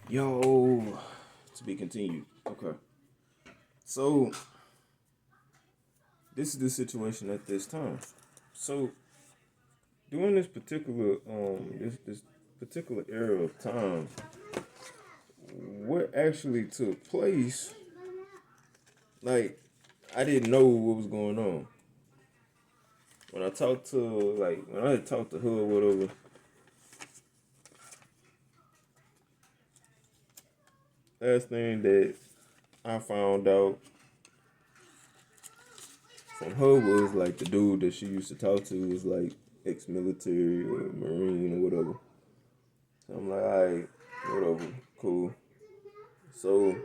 Yo, to be continued. Okay. So this is the situation at this time. So during this particular era of time, what actually took place, like I didn't know what was going on. When I talked to when I had talked to her or whatever, last thing that I found out from her was like the dude that she used to talk to was like ex-military or marine or whatever. So I'm like, alright, whatever, cool. So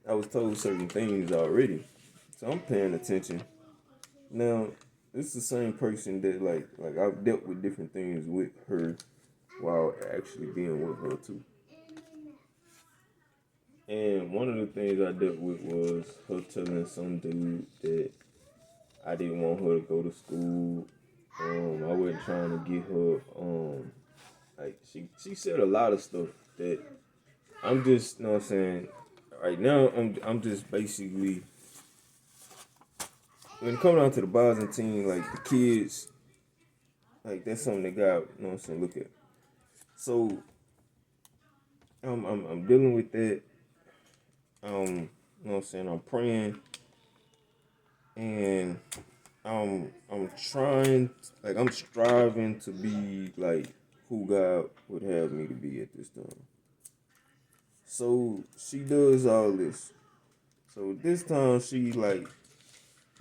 I was told certain things already, so I'm paying attention. Now, this is the same person that like I've dealt with different things with her while actually being with her too. And one of the things I dealt with was her telling some dude that I didn't want her to go to school. I wasn't trying to get her. Like she said a lot of stuff that I'm just, you know what I'm saying. Right now, I'm just basically when it comes down to the Byzantine, like the kids, like that's something they got, you know what I'm saying. Look at. So I'm dealing with that. You know what I'm saying. I'm praying and I'm trying, like I'm striving to be like who God would have me to be at this time. So she does all this. So this time she like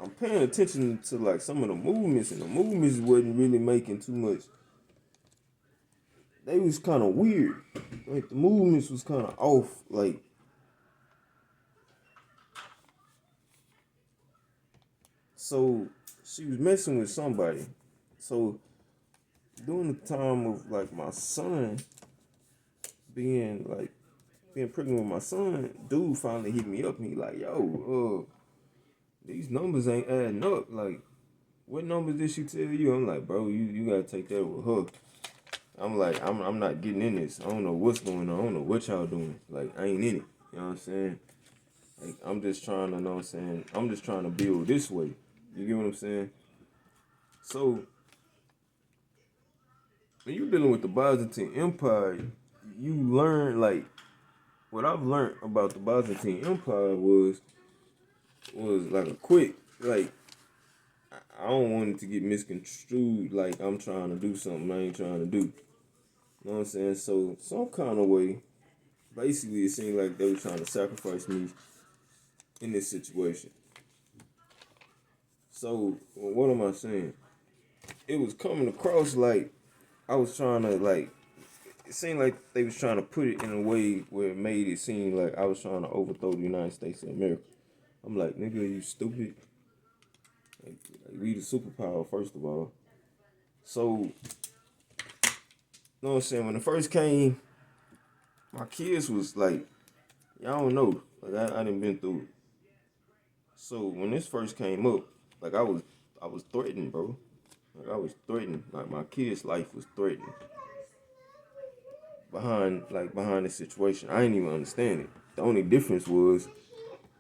I'm paying attention to like some of the movements, and the movements wasn't really making too much. They was kind of weird. Like the movements was kind of off. Like so, she was messing with somebody. So during the time of like my son being like being pregnant with my son, dude finally hit me up and he like, yo, these numbers ain't adding up. Like, what numbers did she tell you? I'm like, bro, you gotta take that with her. I'm like, I'm not getting in this. I don't know what's going on. I don't know what y'all doing. Like, I ain't in it. You know what I'm saying? Like, I'm just trying to know what I'm saying. I'm just trying to build this way. You get what I'm saying? So, when you dealing with the Byzantine Empire, you learn, like, what I've learned about the Byzantine Empire was like a quick, like, I don't want it to get misconstrued like I'm trying to do something I ain't trying to do. You know what I'm saying? So, some kind of way, basically, it seemed like they were trying to sacrifice me in this situation. So, what am I saying? It was coming across like I was trying to like. It seemed like they was trying to put it in a way where it made it seem like I was trying to overthrow the United States of America. I'm like, nigga, you stupid. Like we the superpower first of all. So, you know what I'm saying? When it first came, my kids was like, y'all don't know. Like I didn't been through it. So when this first came up, like I was threatened, bro. Like I was threatened. Like my kid's life was threatened behind the situation. I didn't even understand it. The only difference was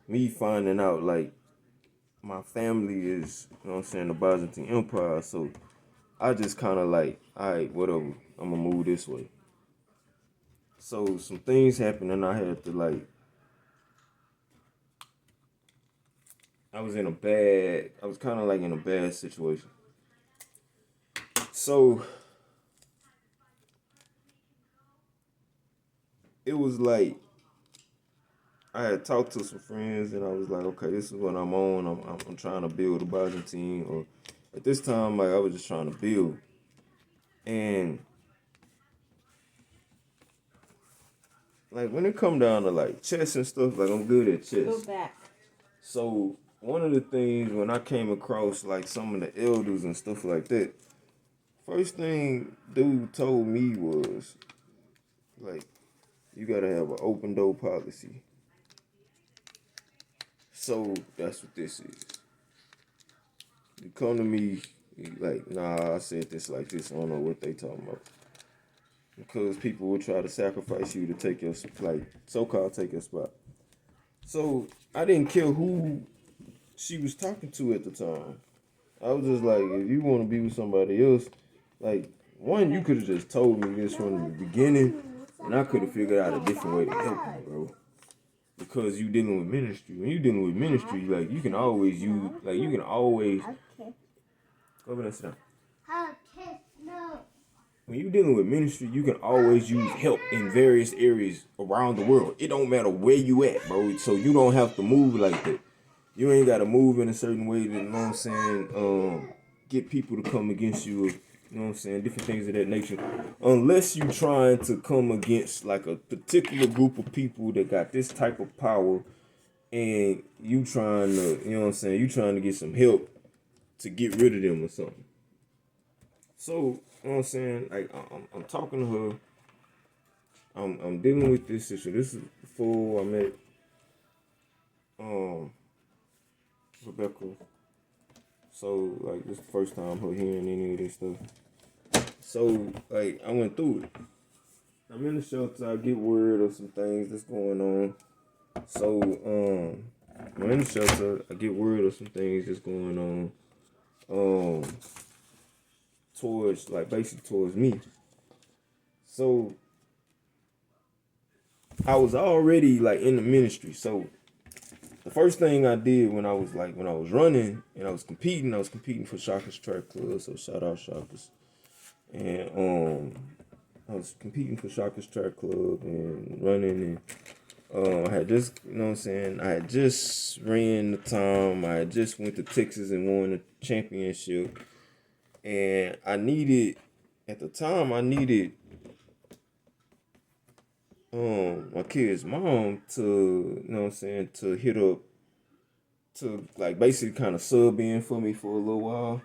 me finding out like my family is, you know what I'm saying, the Byzantine Empire. So I just kind of like, all right, whatever. I'm gonna move this way. So some things happened, and I had to like, I was kind of like in a bad situation. So it was like I had talked to some friends, and I was like, okay, this is what I'm on. I'm trying to build a Byzantine, or at this time, like I was just trying to build, and like when it come down to like chess and stuff, like I'm good at chess. Go back. So one of the things when I came across like some of the elders and stuff like that, first thing dude told me was like, you gotta have an open door policy. So that's what this is. You come to me, you like, nah, I said this like this. I don't know what they talking about. because people will try to sacrifice you to take your like so-called take your spot. So I didn't care who she was talking to at the time. I was just like, if you want to be with somebody else, like one, you could have just told me this from the beginning, and I could have figured out a different way to help you, bro. Because you dealing with ministry. When you dealing with ministry, like you can always use, like you can always go over there and sit down. When you're dealing with ministry, you can always use help in various areas around the world. It don't matter where you at, bro. So you don't have to move like that. You ain't gotta move in a certain way that, you know what I'm saying, get people to come against you, you know what I'm saying, different things of that nature. Unless you trying to come against like a particular group of people that got this type of power and you trying to, you know what I'm saying, you trying to get some help to get rid of them or something. So, you know what I'm saying, like I'm talking to her, I'm dealing with this issue. This is before I met Rebecca. So like this is the first time her hearing any of this stuff. So like I went through it. I'm in the shelter, I get word of some things that's going on. So I'm in the shelter, I get word of some things that's going on. Towards like basically towards me. So I was already like in the ministry. So the first thing I did when I was running and I was competing for Shaka's Track Club, so shout out Shaka's. And I was competing for Shaka's Track Club and running and I had just, you know what I'm saying, I had just ran the time, I had just went to Texas and won the championship. And at the time I needed my kid's mom to, you know what I'm saying, to hit up to like basically kind of sub in for me for a little while.